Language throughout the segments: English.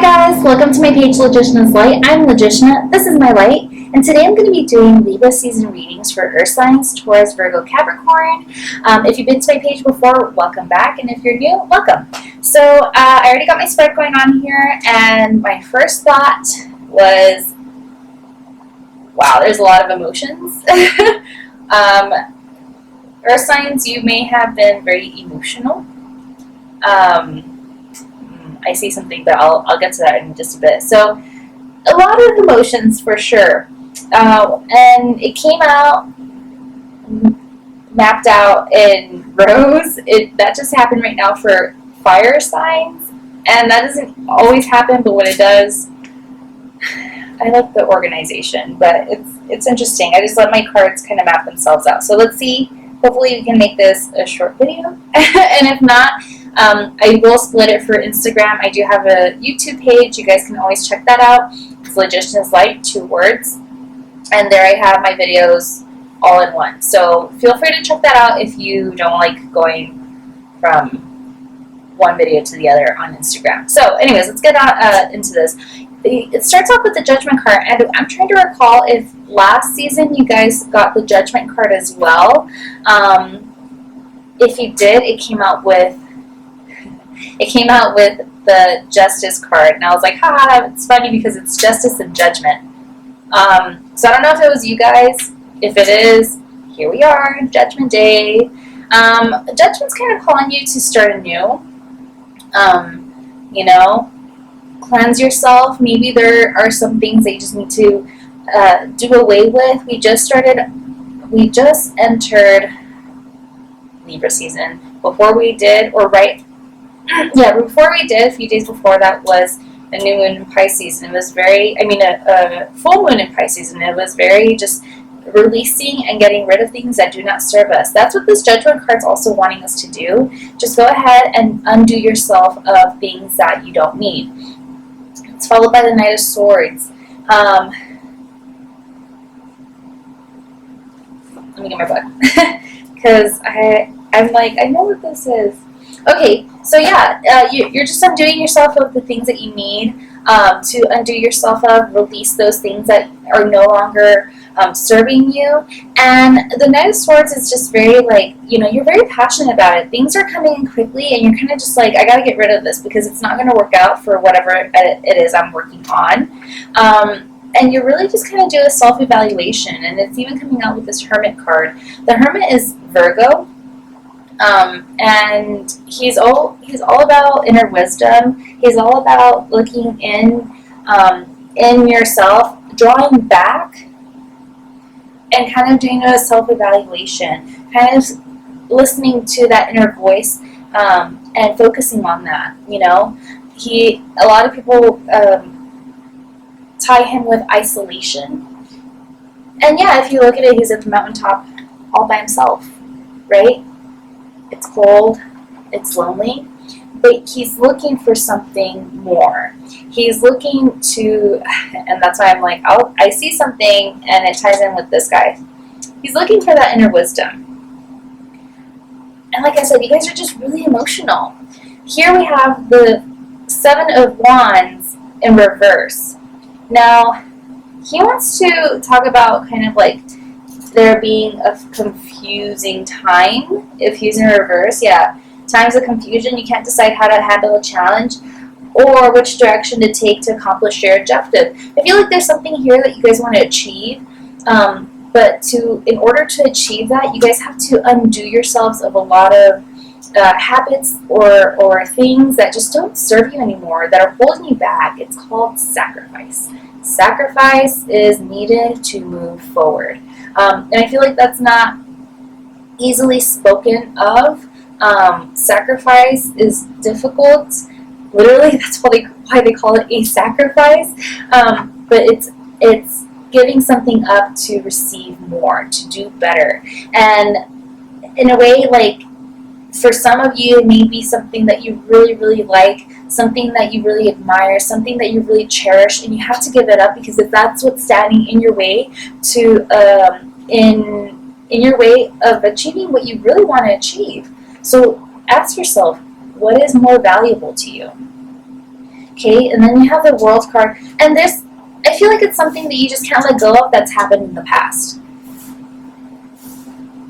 Hi guys, welcome to my page Logiciana's Light. I'm Logiciana, this is my light, and today I'm going to be doing Libra season readings for Earth signs, Taurus, Virgo, Capricorn. If you've been to my page before, welcome back, and if you're new, welcome. So I already got my spread going on here, and my first thought was, wow, there's a lot of emotions. Earth signs, you may have been very emotional. I see something, but I'll get to that in just a bit. So, a lot of emotions for sure. And it came out mapped out in rows. That just happened right now for fire signs. And that doesn't always happen, but when it does, I like the organization. But it's interesting. I just let my cards kind of map themselves out. So let's see. Hopefully we can make this a short video. And if not, I will split it for Instagram. I do have a YouTube page. You guys can always check that out. It's Logiciana's Light, 2 words. And there I have my videos all in one. So feel free to check that out if you don't like going from one video to the other on Instagram. So anyways, let's get on, into this. It starts off with the Judgment card, and I'm trying to recall if last season you guys got the Judgment card as well. If you did, it came out with the Justice card, and I was like, haha, it's funny because it's Justice and Judgment. So I don't know if it was you guys. If it is, here we are, Judgment Day. Judgment's kind of calling you to start anew. You know, cleanse yourself. Maybe there are some things that you just need to do away with. We just entered Libra season. Before we did, or right, yeah, before we did, a few days before that was a new moon in Pisces, and it was very, a full moon in Pisces, and it was very just releasing and getting rid of things that do not serve us. That's what this Judgment card's also wanting us to do. Just go ahead and undo yourself of things that you don't need. It's followed by the Knight of Swords. Let me get my book. Because I'm like, I know what this is. Okay, so yeah, you're just undoing yourself of the things that you need to undo yourself of, release those things that are no longer serving you. And the Knight of Swords is just very like, you're very passionate about it. Things are coming in quickly, and you're kind of just like, I got to get rid of this because it's not going to work out for whatever it is I'm working on. And you really just kind of do a self-evaluation, and it's even coming out with this Hermit card. The Hermit is Virgo, and he's all about inner wisdom. He's all about looking in yourself, drawing back, and kind of doing a self-evaluation, kind of listening to that inner voice and focusing on that. A lot of people tie him with isolation. And yeah, if you look at it, he's at the mountaintop all by himself, right? It's cold, it's lonely, but he's looking for something more. He's looking to, and that's why I'm like, I see something, and it ties in with this guy. He's looking for that inner wisdom. And like I said, you guys are just really emotional. Here we have the 7 of Wands in reverse. Now, he wants to talk about kind of like there being a confusing time. If he's in reverse, yeah, times of confusion. You can't decide how to handle a challenge or which direction to take to accomplish your objective. I feel like there's something here that you guys want to achieve, but in order to achieve that, you guys have to undo yourselves of a lot of habits or things that just don't serve you anymore, that are holding you back. It's called sacrifice. Sacrifice is needed to move forward. And I feel like that's not easily spoken of. Sacrifice is difficult. Literally, that's why they call it a sacrifice. But it's giving something up to receive more, to do better. And in a way, like, for some of you, it may be something that you really, really like, something that you really admire, something that you really cherish, and you have to give it up because if that's what's standing in your way to in your way of achieving what you really want to achieve. So ask yourself, what is more valuable to you? Okay, and then you have the World card, and this, I feel like it's something that you just can't let go of that's happened in the past.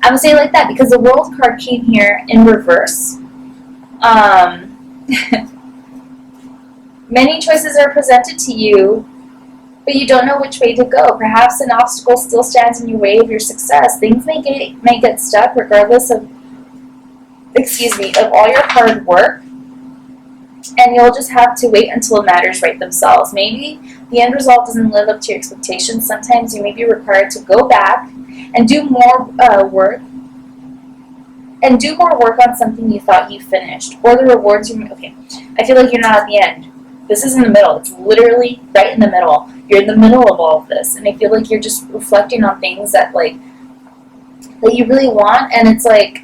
I would say it like that because the World card came here in reverse. Many choices are presented to you, but you don't know which way to go. Perhaps an obstacle still stands in your way of your success. Things may get stuck regardless of, of all your hard work, and you'll just have to wait until the matters right themselves. Maybe the end result doesn't live up to your expectations. Sometimes you may be required to go back and do more work on something you thought you finished, or the rewards you. Okay, I feel like you're not at the end. This is in the middle. It's literally right in the middle. You're in the middle of all of this, and I feel like you're just reflecting on things that you really want, and it's like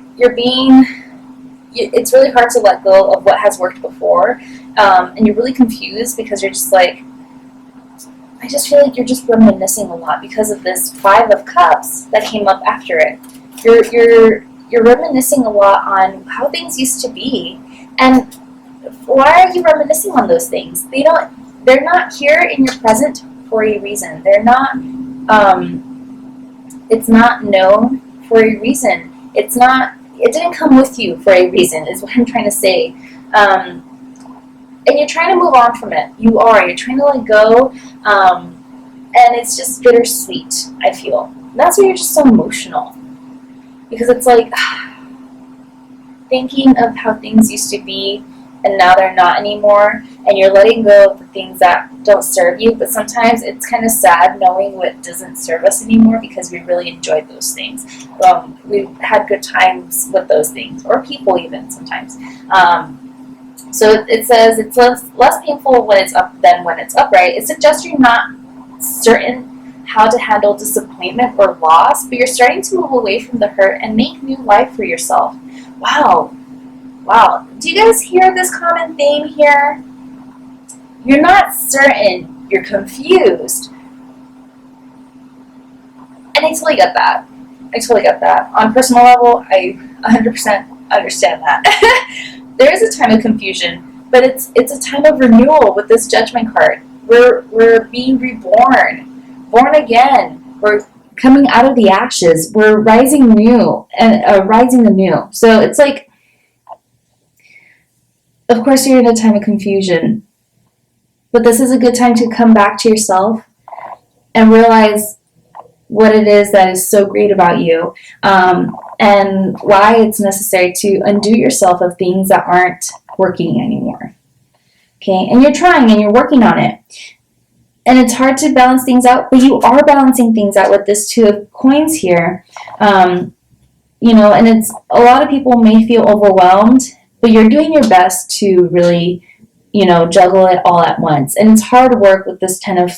it's really hard to let go of what has worked before, and you're really confused because you're just like, I just feel like you're just reminiscing a lot because of this 5 of Cups that came up after it. You're reminiscing a lot on how things used to be, and why are you reminiscing on those things? They're not here in your present for a reason. They're not. It's not known for a reason. It didn't come with you for a reason. Is what I'm trying to say. And you're trying to move on from it. You're trying to let go, and it's just bittersweet. I feel that's why you're just so emotional, because it's like thinking of how things used to be, and now they're not anymore, and you're letting go of the things that don't serve you. But sometimes it's kind of sad knowing what doesn't serve us anymore, because we really enjoyed those things. We've had good times with those things, or people even sometimes. So it says it's less painful when it's up than when it's upright. It suggests you're not certain how to handle disappointment or loss, but you're starting to move away from the hurt and make new life for yourself. Wow. Do you guys hear this common theme here? You're not certain. You're confused. And I totally get that. On a personal level, I 100% understand that. There is a time of confusion, but it's a time of renewal with this Judgment card. We're being reborn, born again. We're coming out of the ashes. We're rising new and rising anew. So it's like, of course, you're in a time of confusion, but this is a good time to come back to yourself and realize what it is that is so great about you, and why it's necessary to undo yourself of things that aren't working anymore. Okay, and you're trying and you're working on it. And it's hard to balance things out, but you are balancing things out with this 2 of Coins here. And it's a lot of people may feel overwhelmed, but you're doing your best to really, juggle it all at once. And it's hard work with this 10 of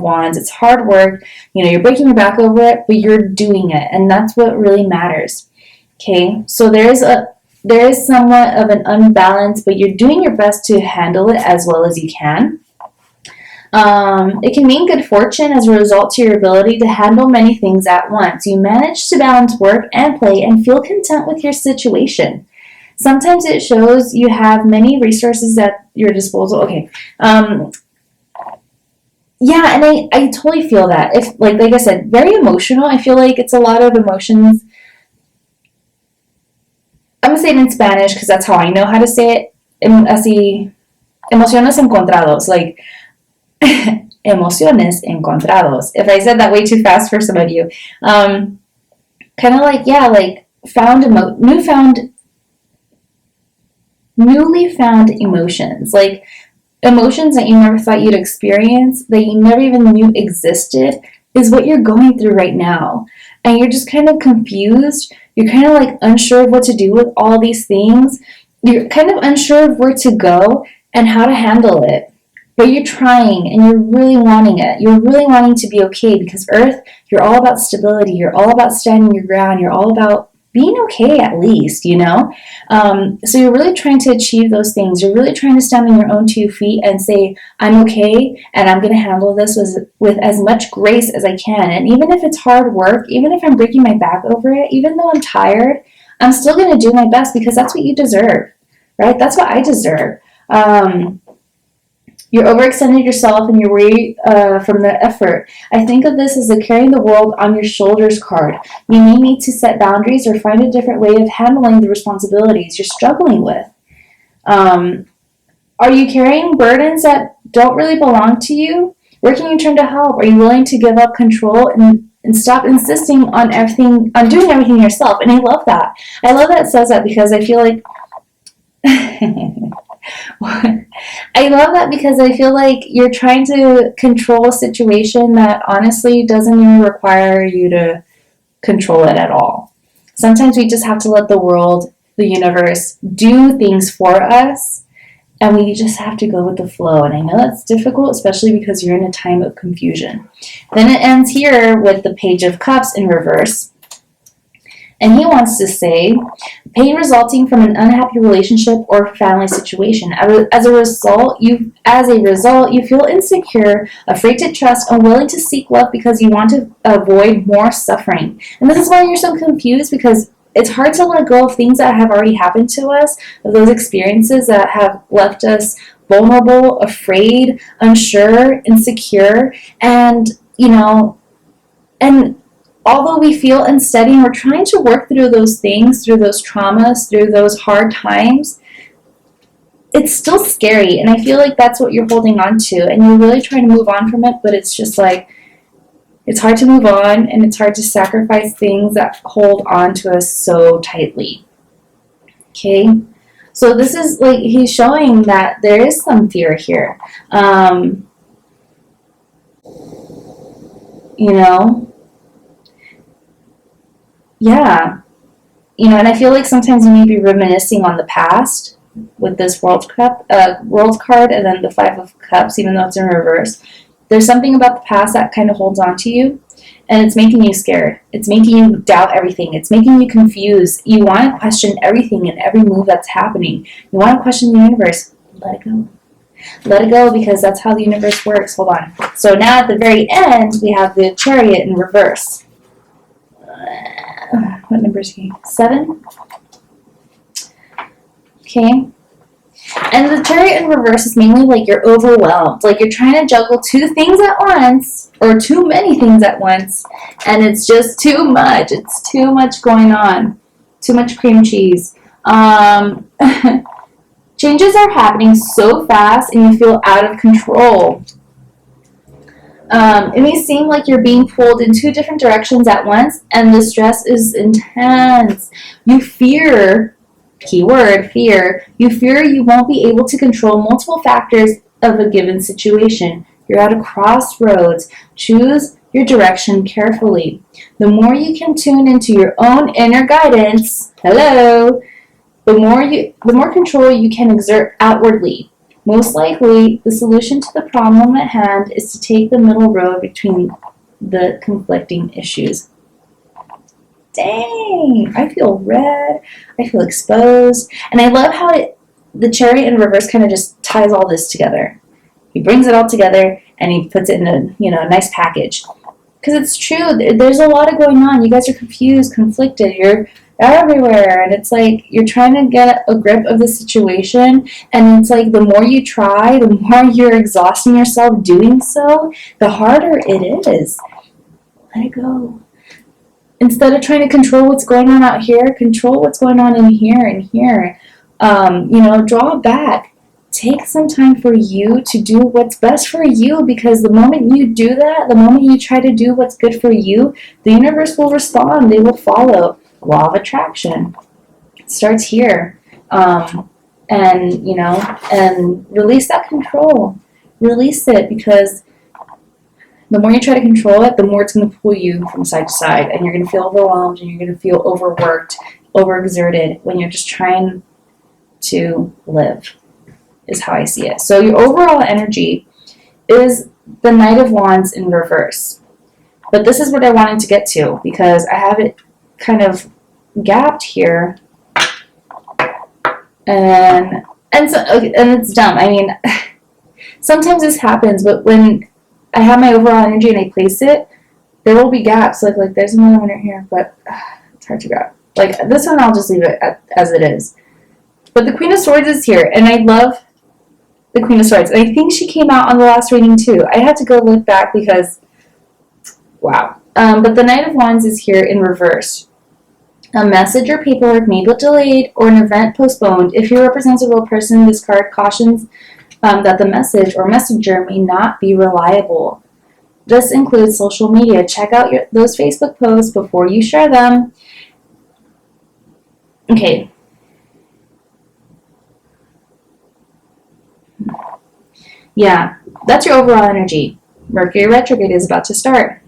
Wands. It's hard work. You're breaking your back over it, but you're doing it, and that's what really matters. Okay, so there is somewhat of an unbalance, but you're doing your best to handle it as well as you can. It can mean good fortune as a result to your ability to handle many things at once. You manage to balance work and play and feel content with your situation. Sometimes it shows you have many resources at your disposal. Okay. Yeah, and I totally feel that. If like I said, very emotional. I feel like it's a lot of emotions. I'm going to say it in Spanish because that's how I know how to say it. Así, emociones encontrados. Like, emociones encontrados. If I said that way too fast for some of you. Kind of like, yeah, like newly found emotions. Like, emotions that you never thought you'd experience, that you never even knew existed, is what you're going through right now. And you're just kind of confused. You're kind of like unsure of what to do with all these things. You're kind of unsure of where to go and how to handle it. But you're trying and you're really wanting it. You're really wanting to be okay, because Earth, you're all about stability. You're all about standing your ground. You're all about being okay, at least, So you're really trying to achieve those things. You're really trying to stand on your own 2 feet and say, I'm okay, and I'm going to handle this with as much grace as I can. And even if it's hard work, even if I'm breaking my back over it, even though I'm tired, I'm still going to do my best, because that's what you deserve, right? That's what I deserve. You're overextended yourself and you're worried from the effort. I think of this as a carrying the world on your shoulders card. You may need to set boundaries or find a different way of handling the responsibilities you're struggling with. Are you carrying burdens that don't really belong to you? Where can you turn to help? Are you willing to give up control and stop insisting on doing everything yourself? And I love that. I love that it says that because I feel like I love that because I feel like you're trying to control a situation that honestly doesn't even require you to control it at all. Sometimes we just have to let the world, the universe, do things for us, and we just have to go with the flow. And I know that's difficult, especially because you're in a time of confusion. Then it ends here with the Page of Cups in reverse. And he wants to say, pain resulting from an unhappy relationship or family situation. As a result, you feel insecure, afraid to trust, unwilling to seek love because you want to avoid more suffering. And this is why you're so confused, because it's hard to let go of things that have already happened to us, of those experiences that have left us vulnerable, afraid, unsure, insecure, and although we feel unsteady and we're trying to work through those things, through those traumas, through those hard times, it's still scary. And I feel like that's what you're holding on to. And you're really trying to move on from it, but it's just like, it's hard to move on and it's hard to sacrifice things that hold on to us so tightly. Okay? So this is like, he's showing that there is some fear here. Yeah, and I feel like sometimes you may be reminiscing on the past with this World card, and then the Five of Cups, even though it's in reverse. There's something about the past that kind of holds on to you, and it's making you scared. It's making you doubt everything. It's making you confused. You want to question everything and every move that's happening. You want to question the universe. Let it go. Let it go, because that's how the universe works. Hold on. So now at the very end, we have the Chariot in reverse. What number is he? 7? Okay. And the Chariot in reverse is mainly like you're overwhelmed. Like you're trying to juggle 2 things at once, or too many things at once, and it's just too much. It's too much going on. Too much cream cheese. Changes are happening so fast and you feel out of control. It may seem like you're being pulled in 2 different directions at once, and the stress is intense. You fear, keyword, fear, you fear you won't be able to control multiple factors of a given situation. You're at a crossroads. Choose your direction carefully. The more you can tune into your own inner guidance, the more control you can exert outwardly. Most likely, the solution to the problem at hand is to take the middle road between the conflicting issues. Dang, I feel red. I feel exposed. And I love how the Chariot in reverse kind of just ties all this together. He brings it all together and he puts it in a nice package. Because it's true. There's a lot of going on. You guys are confused, conflicted. You're everywhere, and it's like you're trying to get a grip of the situation, and it's like the more you try, the more you're exhausting yourself doing so, the harder it is. Let it go. Instead of trying to control what's going on out here, control what's going on in here and here. Draw back. Take some time for you to do what's best for you, because the moment you do that, the moment you try to do what's good for you, the universe will respond. They will follow. Law of attraction. It starts here. And release that control. Release it, because the more you try to control it, the more it's going to pull you from side to side, and you're going to feel overwhelmed, and you're going to feel overworked, overexerted when you're just trying to live, is how I see it. So your overall energy is the Knight of Wands in reverse. But this is what I wanted to get to, because I have it kind of gapped here, and it's dumb. I mean, sometimes this happens, but when I have my overall energy and I place it, there will be gaps. Like there's another one right here, but it's hard to grab. Like this one, I'll just leave it as it is. But the Queen of Swords is here, and I love the Queen of Swords. And I think she came out on the last reading too. I had to go look back because, wow. But the Knight of Wands is here in reverse. A message or paperwork may be delayed or an event postponed. If he represents a real person, this card cautions that the message or messenger may not be reliable. This includes social media. Check out those Facebook posts before you share them. Okay. Yeah, that's your overall energy. Mercury retrograde is about to start.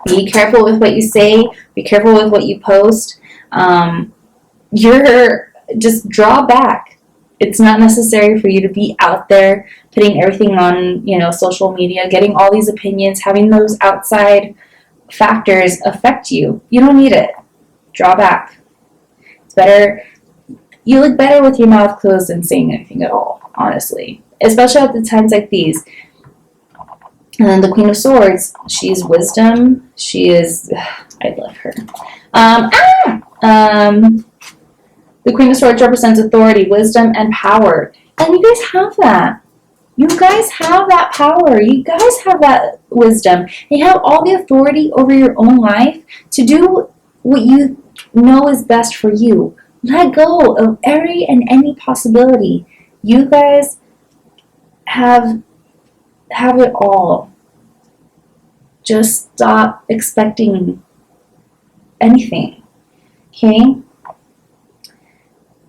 Be careful with what you say. Be careful with what you post. You're just draw back. It's not necessary for you to be out there putting everything on, social media, getting all these opinions, having those outside factors affect you. You don't need it. Draw back. It's better. You look better with your mouth closed than saying anything at all, honestly. Especially at the times like these. And then the Queen of Swords, she's wisdom. She is, I love her. The Queen of Swords represents authority, wisdom, and power. And you guys have that. You guys have that power. You guys have that wisdom. You have all the authority over your own life to do what you know is best for you. Let go of every and any possibility. You guys have it all. Just stop expecting anything. Okay?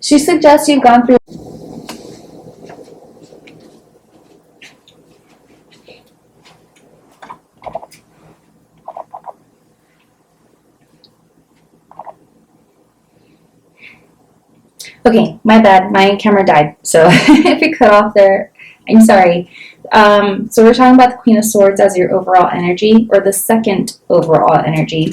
She suggests you've gone through Okay, my bad. My camera died. So if it cut off there, I'm sorry. So we're talking about the Queen of Swords as your overall energy, or the second overall energy.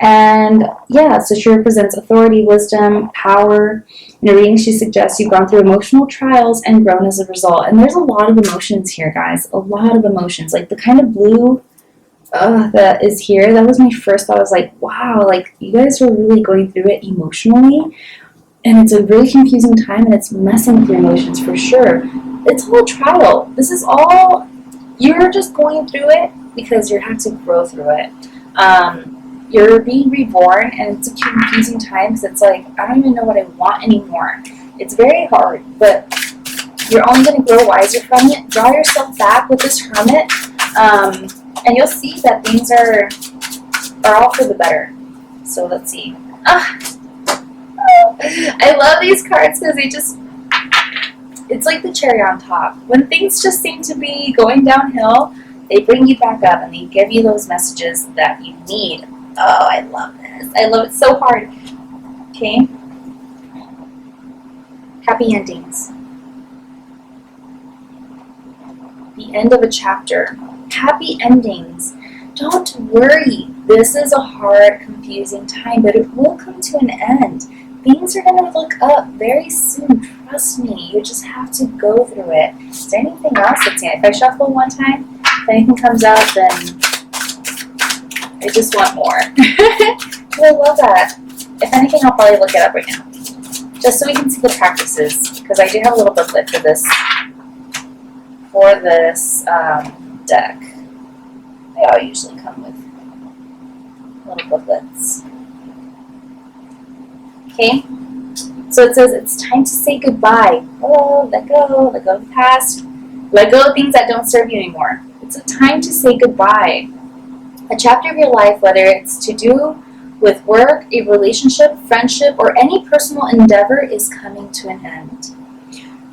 And yeah, so she represents authority, wisdom, power. In a reading, she suggests you've gone through emotional trials and grown as a result. And there's a lot of emotions here, guys. A lot of emotions. Like the kind of blue that is here, that was my first thought. I was like, wow, like you guys are really going through it emotionally. And it's a really confusing time, and it's messing with your emotions for sure. It's all a trial. This is all, you're just going through it because you have to grow through it. You're being reborn, and it's a confusing time because it's like, I don't even know what I want anymore. It's very hard, but you're only going to grow wiser from it. Draw yourself back with this Hermit, and you'll see that things are all for the better. So let's see. I love these cards because it's like the cherry on top. When things just seem to be going downhill, they bring you back up and they give you those messages that you need. Oh, I love this. I love it so hard. Okay. Happy endings. The end of a chapter. Happy endings. Don't worry. This is a hard, confusing time, but it will come to an end. Things are going to look up very soon. Trust me. You just have to go through it. Is there anything else? Let's see. If I shuffle one time, if anything comes out, then I just want more. I love that. If anything, I'll probably look it up right now. Just so we can see the practices. Because I do have a little booklet for this deck. They all usually come with little booklets. Okay, so it says it's time to say goodbye. Oh, let go of the past. Let go of things that don't serve you anymore. It's a time to say goodbye. A chapter of your life, whether it's to do with work, a relationship, friendship, or any personal endeavor, is coming to an end.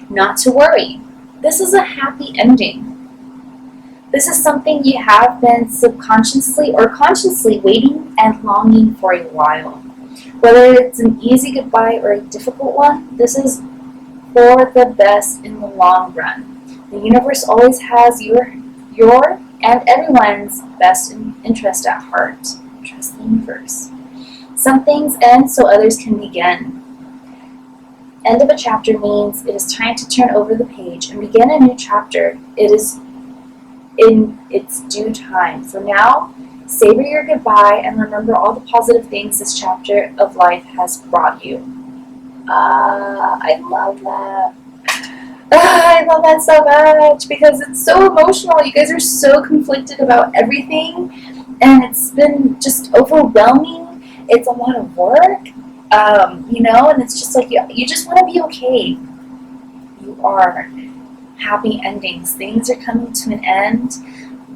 Not to worry. This is a happy ending. This is something you have been subconsciously or consciously waiting and longing for a while. Whether it's an easy goodbye or a difficult one, this is for the best in the long run. The universe always has your and everyone's best interest at heart. Trust the universe. Some things end so others can begin. End of a chapter means it is time to turn over the page and begin a new chapter. It is in its due time. For now, savor your goodbye and remember all the positive things this chapter of life has brought you. I love that. I love that so much because it's so emotional. You guys are so conflicted about everything, and it's been just overwhelming. It's a lot of work, and it's just like you just want to be okay. You are. Happy endings. Things are coming to an end.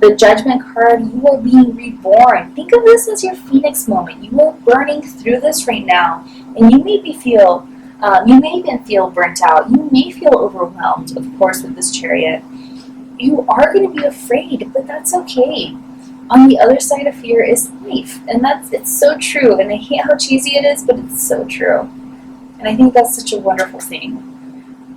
The Judgment card, you are being reborn. Think of this as your Phoenix moment. You are burning through this right now, and you may even feel burnt out. You may feel overwhelmed, of course, with this Chariot. You are going to be afraid, but that's okay. On the other side of fear is life, and it's so true. And I hate how cheesy it is, but it's so true. And I think that's such a wonderful thing.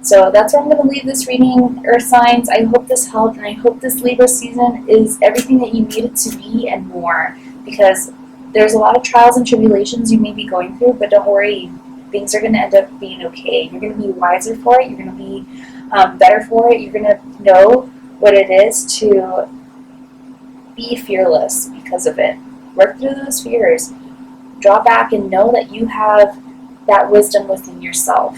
So that's where I'm going to leave this reading, Earth signs. I hope this helped, and I hope this Libra season is everything that you need it to be and more, because there's a lot of trials and tribulations you may be going through, but don't worry, things are going to end up being okay. You're going to be wiser for it. You're going to be better for it. You're going to know what it is to be fearless because of it. Work through those fears. Draw back and know that you have that wisdom within yourself.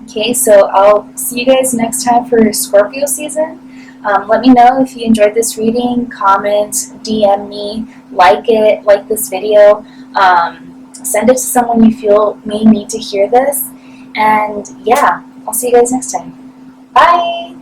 Okay, so I'll see you guys next time for Scorpio season. Let me know if you enjoyed this reading. Comment, DM me, like this video. Send it to someone you feel may need to hear this. And yeah, I'll see you guys next time. Bye!